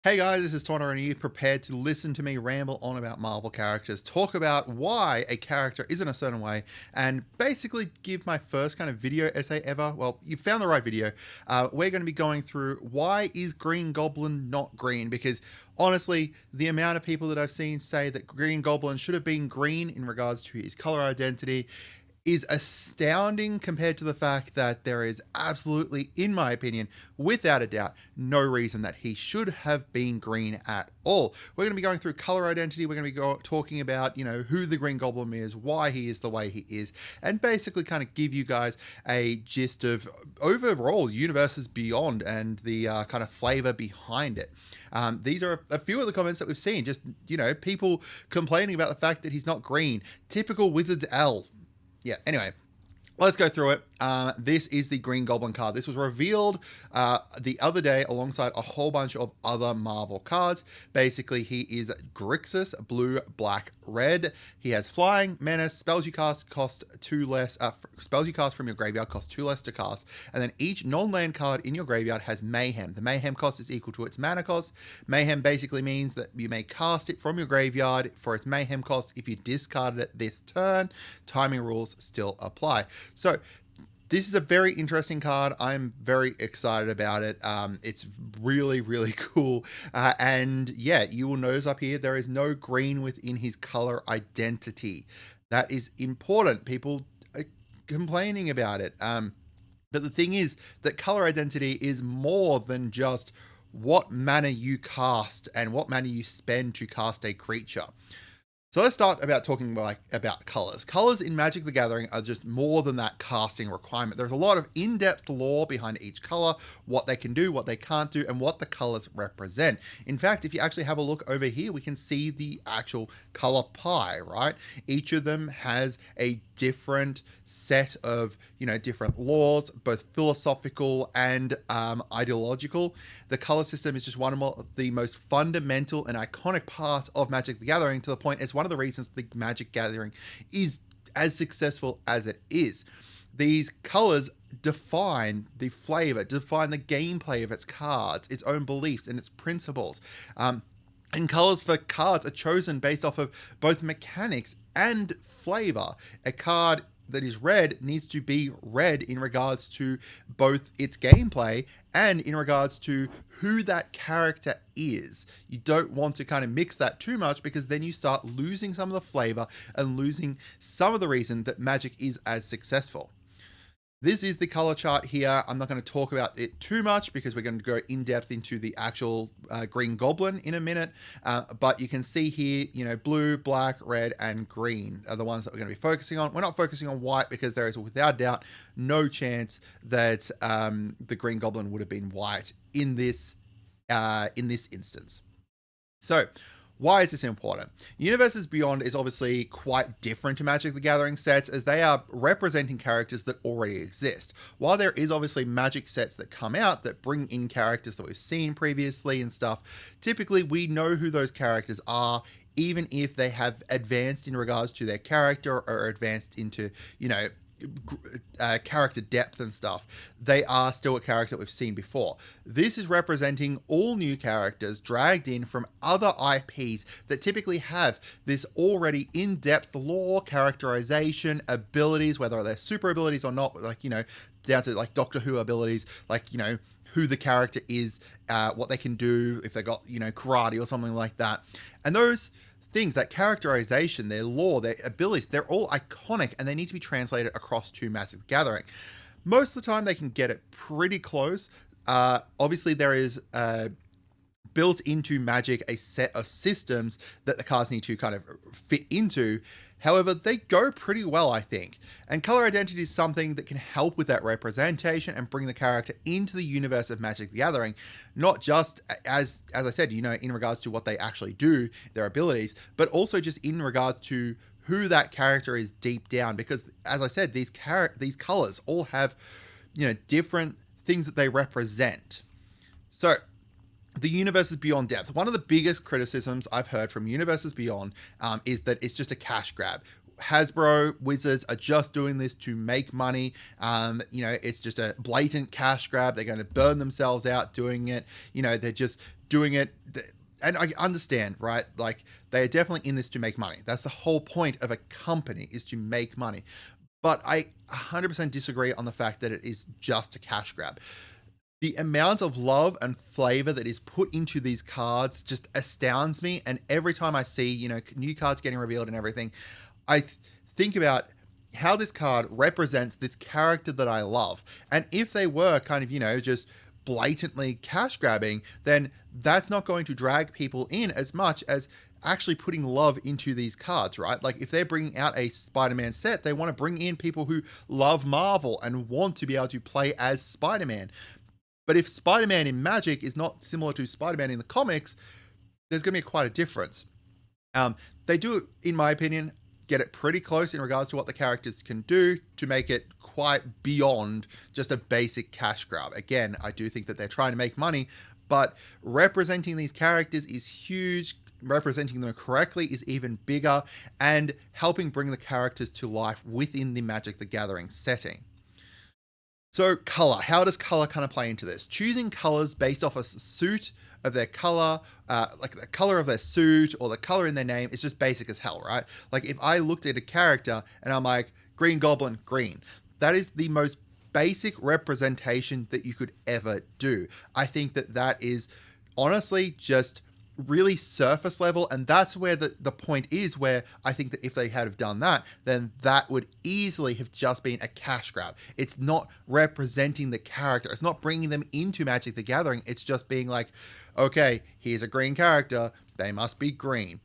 Hey guys, this is Tauna, and are you prepared to listen to me ramble on about Marvel characters, talk about why a character is in a certain way, and basically give my first kind of video essay ever? Well, you found the right video. We're going to be going through why is Green Goblin not green? Because honestly, the amount of people that I've seen say that Green Goblin should have been green in regards to his color identity is astounding compared to the fact that there is absolutely, in my opinion, without a doubt, no reason that he should have been green at all. We're going to be going through color identity. We're going to be talking about, who the Green Goblin is, why he is the way he is, and basically kind of give you guys a gist of overall Universes Beyond and the kind of flavor behind it. These are a few of the comments that we've seen. Just, people complaining about the fact that he's not green. Typical Wizards L. Yeah, anyway, let's go through it. This is the Green Goblin card. This was revealed the other day alongside a whole bunch of other Marvel cards. Basically, he is Grixis, blue, black, red. He has flying, menace, spells you cast cost 2 less. Spells you cast from your graveyard cost 2 less to cast. And then each non-land card in your graveyard has mayhem. The mayhem cost is equal to its mana cost. Mayhem basically means that you may cast it from your graveyard for its mayhem cost if you discarded it this turn. Timing rules still apply. So this is a very interesting card. I'm very excited about it. It's really, really cool. And yeah, you will notice up here, there is no green within his color identity. That is important. People are complaining about it. But the thing is that color identity is more than just what mana you cast and what mana you spend to cast a creature. So let's start about talking about colors. Colors in Magic the Gathering are just more than that casting requirement. There's a lot of in-depth lore behind each color, what they can do, what they can't do, and what the colors represent. In fact, if you actually have a look over here, we can see the actual color pie, right? Each of them has a different set of, different laws, both philosophical and ideological. The color system is just one of the most fundamental and iconic parts of Magic the Gathering, to the point it's one of the reasons the Magic Gathering is as successful as it is. These colors define the flavor, define the gameplay of its cards, its own beliefs and its principles. And colors for cards are chosen based off of both mechanics and flavor. A card that is red needs to be red in regards to both its gameplay and in regards to who that character is. You don't want to kind of mix that too much, because then you start losing some of the flavor and losing some of the reason that Magic is as successful. This is the color chart here. I'm not going to talk about it too much because we're going to go in depth into the actual Green Goblin in a minute. But you can see here, blue, black, red, and green are the ones that we're going to be focusing on. We're not focusing on white because there is without doubt no chance that the Green Goblin would have been white in this instance. So, why is this important? Universes Beyond is obviously quite different to Magic the Gathering sets, as they are representing characters that already exist. While there is obviously Magic sets that come out that bring in characters that we've seen previously and stuff, typically we know who those characters are, even if they have advanced in regards to their character or advanced into, character depth and stuff. They are still a character that we've seen before. This is representing all new characters dragged in from other IPs that typically have this already in-depth lore, characterization, abilities, whether they're super abilities or not, down to like Doctor Who abilities, who the character is, what they can do, if they got, karate or something like that. And those things, that characterization, their lore, their abilities, they're all iconic, and they need to be translated across to Magic the Gathering. Most of the time they can get it pretty close. Obviously there is built into Magic a set of systems that the cards need to kind of fit into. However, they go pretty well, I think. And color identity is something that can help with that representation and bring the character into the universe of Magic the Gathering, not just as I said, in regards to what they actually do, their abilities, but also just in regards to who that character is deep down. Because as I said, these colors all have, different things that they represent. So the Universes Beyond depth. One of the biggest criticisms I've heard from Universes Beyond is that it's just a cash grab. Hasbro, Wizards are just doing this to make money. It's just a blatant cash grab. They're going to burn themselves out doing it. They're just doing it. And I understand, right? Like, they're definitely in this to make money. That's the whole point of a company, is to make money. But I 100% disagree on the fact that it is just a cash grab. The amount of love and flavor that is put into these cards just astounds me. And every time I see, new cards getting revealed and everything, I think about how this card represents this character that I love. And if they were kind of, just blatantly cash grabbing, then that's not going to drag people in as much as actually putting love into these cards, right? Like, if they're bringing out a Spider-Man set, they want to bring in people who love Marvel and want to be able to play as Spider-Man. But if Spider-Man in Magic is not similar to Spider-Man in the comics, there's going to be quite a difference. They do, in my opinion, get it pretty close in regards to what the characters can do to make it quite beyond just a basic cash grab. Again, I do think that they're trying to make money, but representing these characters is huge. Representing them correctly is even bigger, and helping bring the characters to life within the Magic the Gathering setting. So color, how does color kind of play into this? Choosing colors based off a suit of their color, like the color of their suit or the color in their name, is just basic as hell, right? Like, if I looked at a character and I'm like, Green Goblin, green, that is the most basic representation that you could ever do. I think that that is honestly just really surface level, and that's where the point is, where I think that if they had have done that, then that would easily have just been a cash grab. It's not representing the character, it's not bringing them into Magic the Gathering, it's just being like, okay, here's a green character, they must be green.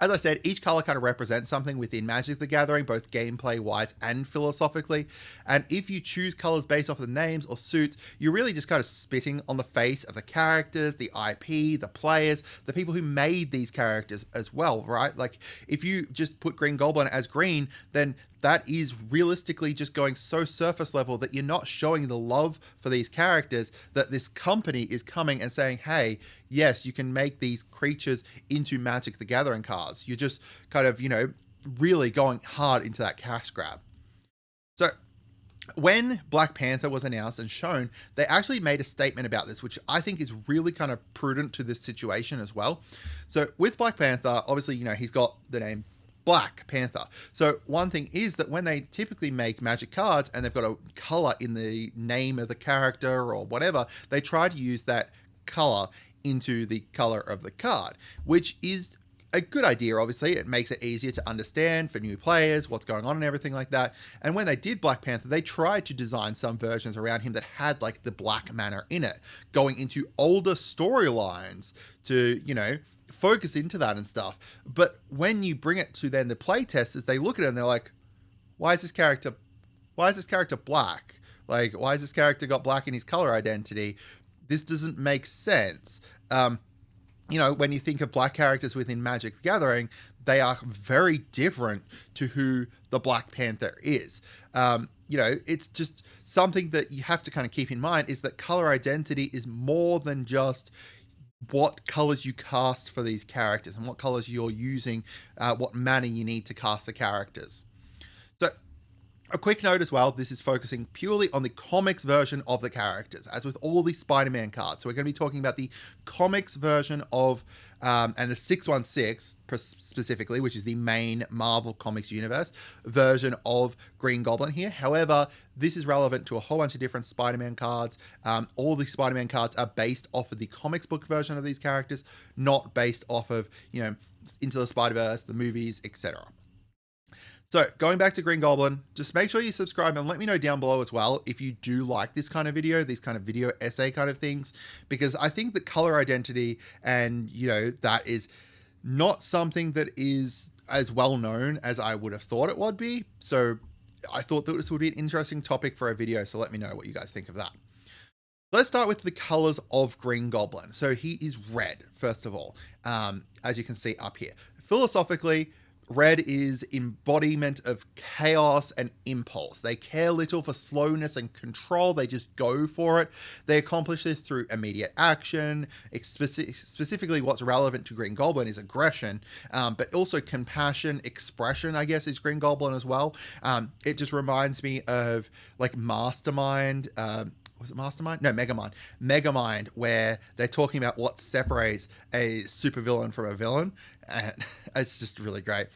As I said, each color kind of represents something within Magic the Gathering, both gameplay-wise and philosophically. And if you choose colors based off of the names or suits, you're really just kind of spitting on the face of the characters, the IP, the players, the people who made these characters as well, right? Like, if you just put Green Goblin as green, then that is realistically just going so surface level that you're not showing the love for these characters, that this company is coming and saying, hey, yes, you can make these creatures into Magic the Gathering cards. You're just kind of, really going hard into that cash grab. So when Black Panther was announced and shown, they actually made a statement about this, which I think is really kind of prudent to this situation as well. So with Black Panther, obviously, he's got the name Black Panther. So one thing is that when they typically make Magic cards and they've got a color in the name of the character or whatever, they try to use that color into the color of the card, which is a good idea. Obviously, it makes it easier to understand for new players what's going on and everything like that. And when they did Black Panther, they tried to design some versions around him that had like the black mana in it, going into older storylines to, focus into that and stuff. But when you bring it to then the play testers, they look at it and they're like, why is this character black? Like, why has this character got black in his color identity? This doesn't make sense. When you think of black characters within Magic the Gathering, they are very different to who the Black Panther is. It's just something that you have to kind of keep in mind, is that color identity is more than just what colors you cast for these characters and what colors you're using, what mana you need to cast the characters. So a quick note as well, this is focusing purely on the comics version of the characters, as with all the Spider-Man cards. So we're going to be talking about the comics version of, and the 616 specifically, which is the main Marvel Comics universe version of Green Goblin here. However, this is relevant to a whole bunch of different Spider-Man cards. All the Spider-Man cards are based off of the comics book version of these characters, not based off of, Into the Spider-Verse, the movies, etc. So going back to Green Goblin, just make sure you subscribe and let me know down below as well if you do like this kind of video, these kind of video essay kind of things, because I think the color identity and, that is not something that is as well known as I would have thought it would be. So I thought that this would be an interesting topic for a video. So let me know what you guys think of that. Let's start with the colors of Green Goblin. So he is red, first of all, as you can see up here. Philosophically, Red is embodiment of chaos and impulse. They care little for slowness and control. They just go for it. They accomplish this through immediate action. Specifically, what's relevant to Green Goblin is aggression, but also compassion, expression, I guess, is Green Goblin as well. It just reminds me of like Mastermind. Was it Mastermind? No, Megamind. Megamind, where they're talking about what separates a supervillain from a villain. And it's just really great.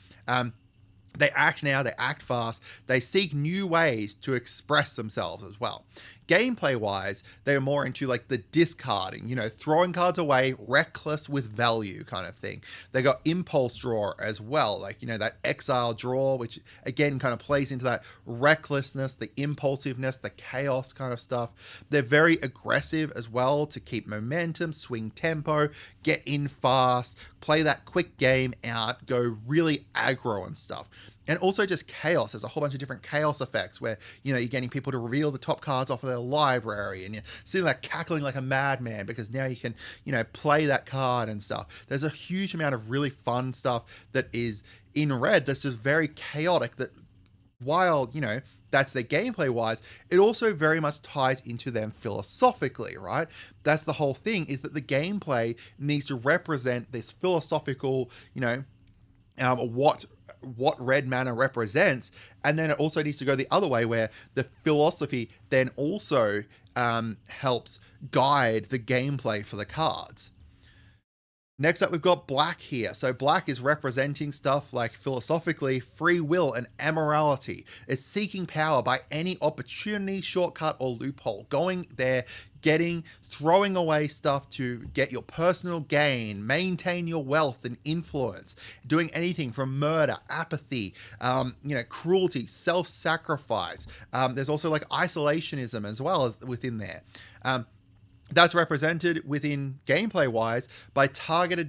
They act now, they act fast, they seek new ways to express themselves as well. Gameplay wise, they're more into like the discarding, throwing cards away, reckless with value kind of thing. They got impulse draw as well, like, that exile draw, which again kind of plays into that recklessness, the impulsiveness, the chaos kind of stuff. They're very aggressive as well to keep momentum, swing tempo, get in fast, play that quick game out, go really aggro and stuff. And also just chaos. There's a whole bunch of different chaos effects where, you're getting people to reveal the top cards off of their library and you're sitting there cackling like a madman because now you can, play that card and stuff. There's a huge amount of really fun stuff that is in Red that's just very chaotic that while, that's their gameplay wise, it also very much ties into them philosophically, right? That's the whole thing, is that the gameplay needs to represent this philosophical, what red mana represents, and then it also needs to go the other way where the philosophy then also helps guide the gameplay for the cards. Next up, we've got black here. So black is representing stuff like philosophically free will and amorality. It's seeking power by any opportunity, shortcut, or loophole. Going there, throwing away stuff to get your personal gain, maintain your wealth and influence, doing anything from murder, apathy, cruelty, self-sacrifice. There's also like isolationism as well as within there. That's represented within gameplay wise by targeted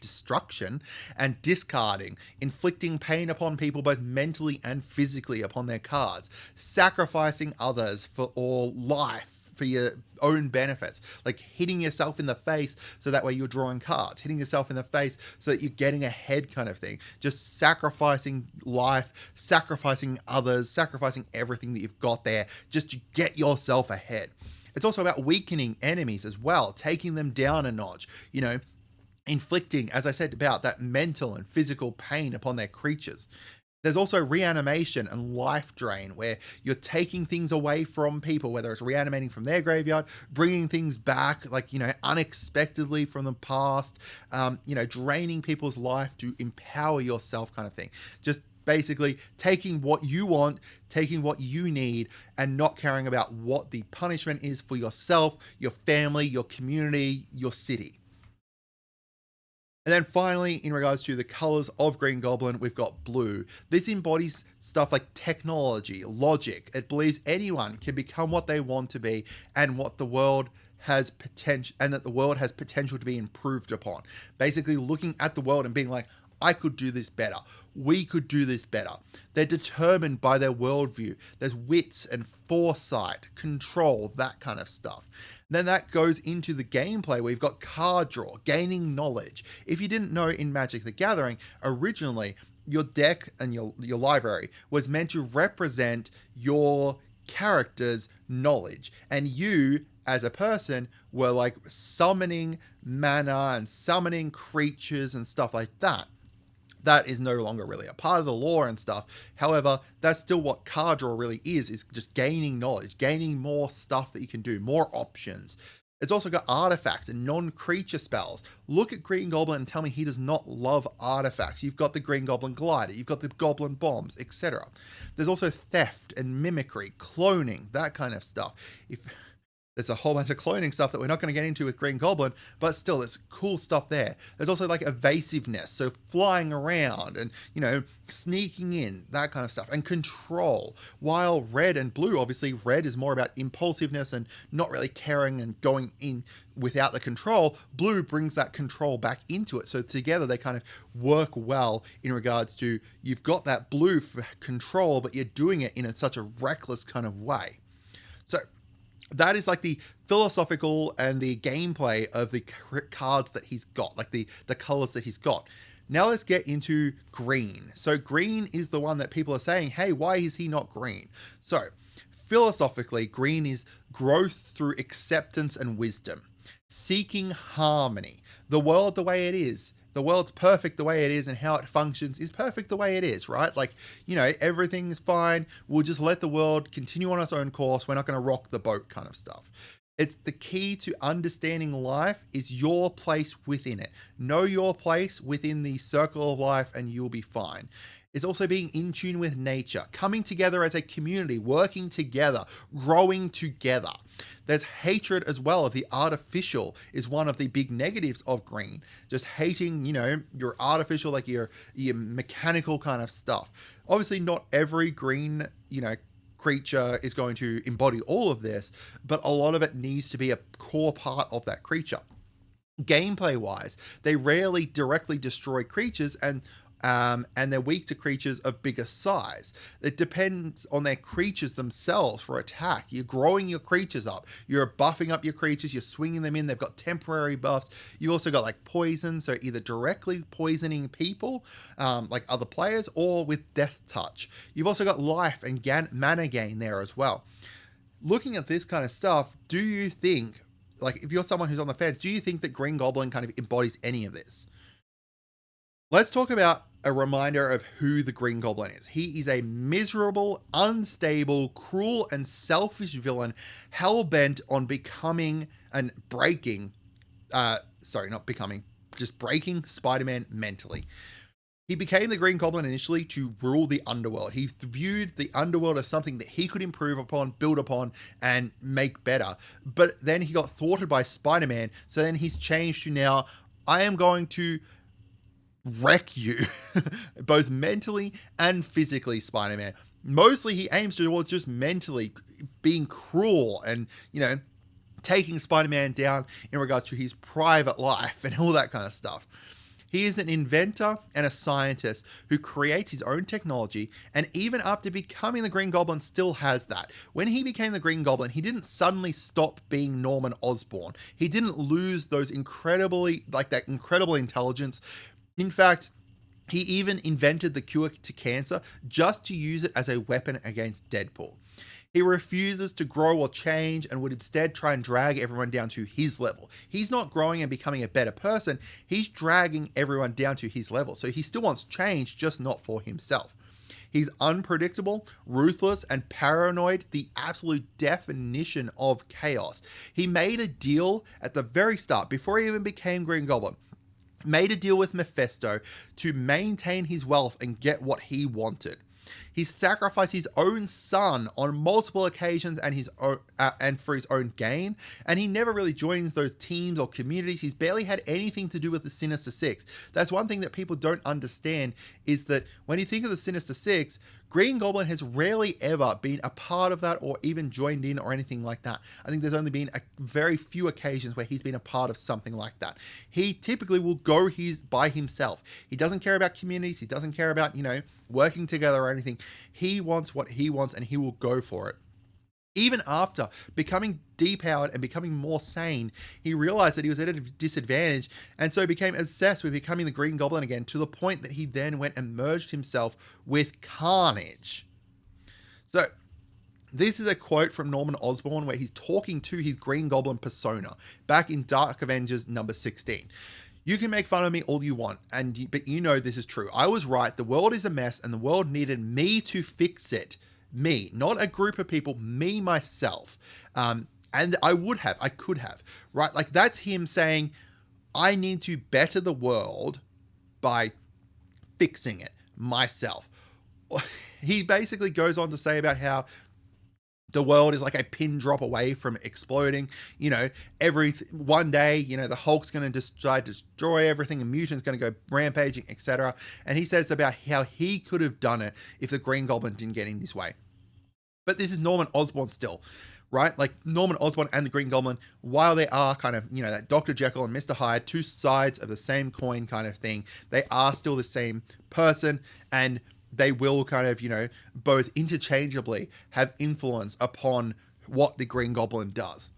destruction and discarding, inflicting pain upon people both mentally and physically upon their cards, sacrificing others for all life for your own benefits, like hitting yourself in the face so that way you're drawing cards, hitting yourself in the face so that you're getting ahead kind of thing, just sacrificing life, sacrificing others, sacrificing everything that you've got there just to get yourself ahead. It's also about weakening enemies as well, taking them down a notch, inflicting, as I said, about that mental and physical pain upon their creatures. There's also reanimation and life drain, where you're taking things away from people, whether it's reanimating from their graveyard, bringing things back, like, unexpectedly from the past, draining people's life to empower yourself kind of thing. Just basically taking what you want, taking what you need, and not caring about what the punishment is for yourself, your family, your community, your city. And then finally, in regards to the colors of Green Goblin, we've got blue. This embodies stuff like technology, logic. It believes anyone can become what they want to be and what the world has potential, and that the world has potential to be improved upon. Basically looking at the world and being like, I could do this better. We could do this better. They're determined by their worldview. There's wits and foresight, control, that kind of stuff. And then that goes into the gameplay where you've got card draw, gaining knowledge. If you didn't know, in Magic the Gathering, originally your deck and your library was meant to represent your character's knowledge. And you, as a person, were like summoning mana and summoning creatures and stuff like that. That is no longer really a part of the lore and stuff. However, that's still what card draw really is just gaining knowledge, gaining more stuff that you can do, more options. It's also got artifacts and non-creature spells. Look at Green Goblin and tell me he does not love artifacts. You've got the Green Goblin Glider, you've got the Goblin Bombs, etc. There's also theft and mimicry, cloning, that kind of stuff. There's a whole bunch of cloning stuff that we're not going to get into with Green Goblin, but still, there's cool stuff there. There's also like evasiveness, so flying around and, sneaking in, that kind of stuff, and control. While red and blue, obviously, red is more about impulsiveness and not really caring and going in without the control. Blue brings that control back into it. So together, they kind of work well in regards to you've got that blue for control, but you're doing it in such a reckless kind of way. So That is like the philosophical and the gameplay of the cards that he's got, like the colors that he's got. Now let's get into green. So green is the one that people are saying, hey, why is he not green? So philosophically, green is growth through acceptance and wisdom, seeking harmony, the world the way it is. The world's perfect the way it is, and how it functions is perfect the way it is, right? Like, everything's fine. We'll just let the world continue on its own course. We're not going to rock the boat kind of stuff. It's the key to understanding life is your place within it. Know your place within the circle of life and you'll be fine. It's also being in tune with nature, coming together as a community, working together, growing together. There's hatred as well of the artificial is one of the big negatives of green. Just hating, your artificial, like your mechanical kind of stuff. Obviously not every green, creature is going to embody all of this, but a lot of it needs to be a core part of that creature. Gameplay wise, they rarely directly destroy creatures, and they're weak to creatures of bigger size. It depends on their creatures themselves for attack. You're growing your creatures up. You're buffing up your creatures. You're swinging them in. They've got temporary buffs. You've also got like poison, so either directly poisoning people, like other players, or with death touch. You've also got life and mana gain there as well. Looking at this kind of stuff, do you think, like if you're someone who's on the fence, do you think that Green Goblin kind of embodies any of this? Let's talk about a reminder of who the Green Goblin is. He is a miserable, unstable, cruel, and selfish villain, hell-bent on becoming and breaking, just breaking Spider-Man mentally. He became the Green Goblin initially to rule the underworld. He viewed the underworld as something that he could improve upon, build upon, and make better. But then he got thwarted by Spider-Man, so then he's changed to now, I am going to wreck you both mentally and physically, Spider-Man. Mostly he aims towards just mentally being cruel and taking Spider-Man down in regards to his private life and all that kind of stuff. He is an inventor and a scientist who creates his own technology, and even after becoming the Green Goblin still has that. When he became the Green Goblin, he didn't suddenly stop being Norman Osborn. He didn't lose those incredible intelligence. In fact, he even invented the cure to cancer just to use it as a weapon against Deadpool. He refuses to grow or change and would instead try and drag everyone down to his level. He's not growing and becoming a better person. He's dragging everyone down to his level. So he still wants change, just not for himself. He's unpredictable, ruthless, and paranoid, the absolute definition of chaos. He made a deal at the very start, before he even became Green Goblin. Made a deal with Mephisto to maintain his wealth and get what he wanted. He sacrificed his own son on multiple occasions and for his own gain, and he never really joins those teams or communities. He's barely had anything to do with the Sinister Six. That's one thing that people don't understand, is that when you think of the Sinister Six, Green Goblin has rarely ever been a part of that or even joined in or anything like that. I think there's only been a very few occasions where he's been a part of something like that. He typically will go by himself. He doesn't care about communities. He doesn't care about, working together or anything. He wants what he wants and he will go for it. Even after becoming depowered and becoming more sane, he realized that he was at a disadvantage and so became obsessed with becoming the Green Goblin again, to the point that he then went and merged himself with Carnage. So this is a quote from Norman Osborn where he's talking to his Green Goblin persona back in Dark Avengers number 16. You can make fun of me all you want, but this is true. I was right. The world is a mess and the world needed me to fix it. Me, not a group of people, me, myself. And I could have, right? Like that's him saying, I need to better the world by fixing it myself. He basically goes on to say about how the world is like a pin drop away from exploding. One day, the Hulk's going to decide to destroy everything and Mutant's going to go rampaging, etc. And he says about how he could have done it if the Green Goblin didn't get in his way. But this is Norman Osborn still, right? Like Norman Osborn and the Green Goblin, while they are kind of, that Dr. Jekyll and Mr. Hyde, two sides of the same coin kind of thing, they are still the same person, and they will kind of, both interchangeably have influence upon what the Green Goblin does.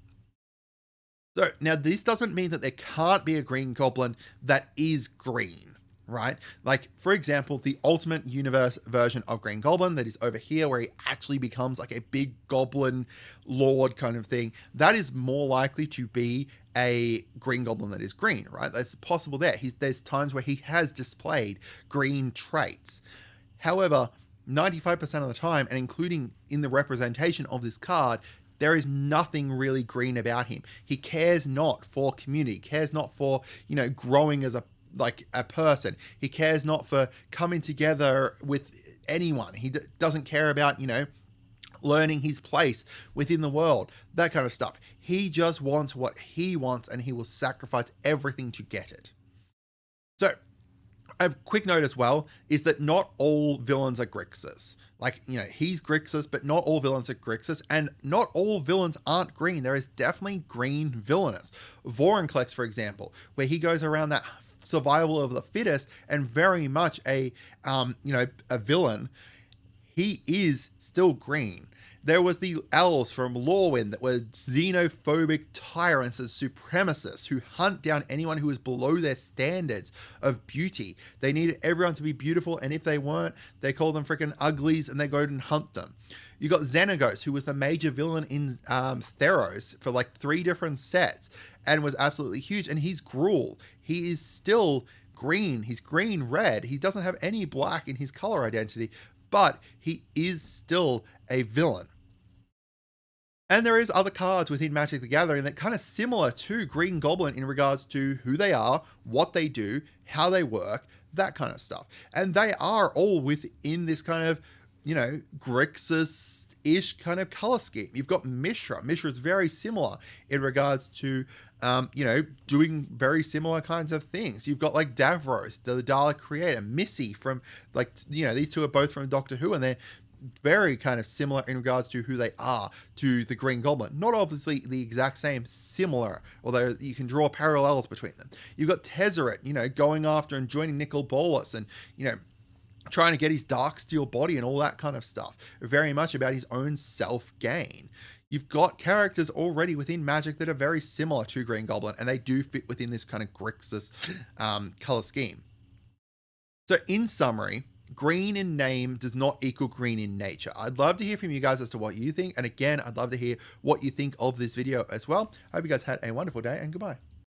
So now this doesn't mean that there can't be a Green Goblin that is green, right? Like, for example, the Ultimate Universe version of Green Goblin that is over here, where he actually becomes like a big goblin lord kind of thing, that is more likely to be a Green Goblin that is green, right? That's possible there. There's times where he has displayed green traits. However, 95% of the time, and including in the representation of this card, there is nothing really green about him. He cares not for community, cares not for, growing as a person. He cares not for coming together with anyone. He doesn't care about, learning his place within the world, that kind of stuff. He just wants what he wants, and he will sacrifice everything to get it. So, a quick note as well is that not all villains are Grixis. Like, he's Grixis, but not all villains are Grixis, and not all villains aren't green. There is definitely green villainous. Vorinclex, for example, where he goes around that survival of the fittest and very much a villain. He is still green. There was the elves from Lorwyn that were xenophobic tyrants and supremacists who hunt down anyone who is below their standards of beauty. They needed everyone to be beautiful, and if they weren't, they called them freaking uglies and they go and hunt them. You got Xenagos, who was the major villain in Theros for like 3 different sets and was absolutely huge, and he's Gruul. He is still green. He's green-red. He doesn't have any black in his color identity, but he is still a villain. And there is other cards within Magic the Gathering that kind of similar to Green Goblin in regards to who they are, what they do, how they work, that kind of stuff. And they are all within this kind of, Grixis-ish kind of color scheme. You've got Mishra. Mishra is very similar in regards to, doing very similar kinds of things. You've got like Davros, the Dalek creator, Missy from these two are both from Doctor Who, and they're very kind of similar in regards to who they are to the Green Goblin. Not obviously the exact same, similar, although you can draw parallels between them. You've got Tezzeret, going after and joining Nicol Bolas and, trying to get his Darksteel body and all that kind of stuff. Very much about his own self-gain. You've got characters already within Magic that are very similar to Green Goblin, and they do fit within this kind of Grixis color scheme. So in summary, green in name does not equal green in nature. I'd love to hear from you guys as to what you think. And again, I'd love to hear what you think of this video as well. I hope you guys had a wonderful day, and goodbye.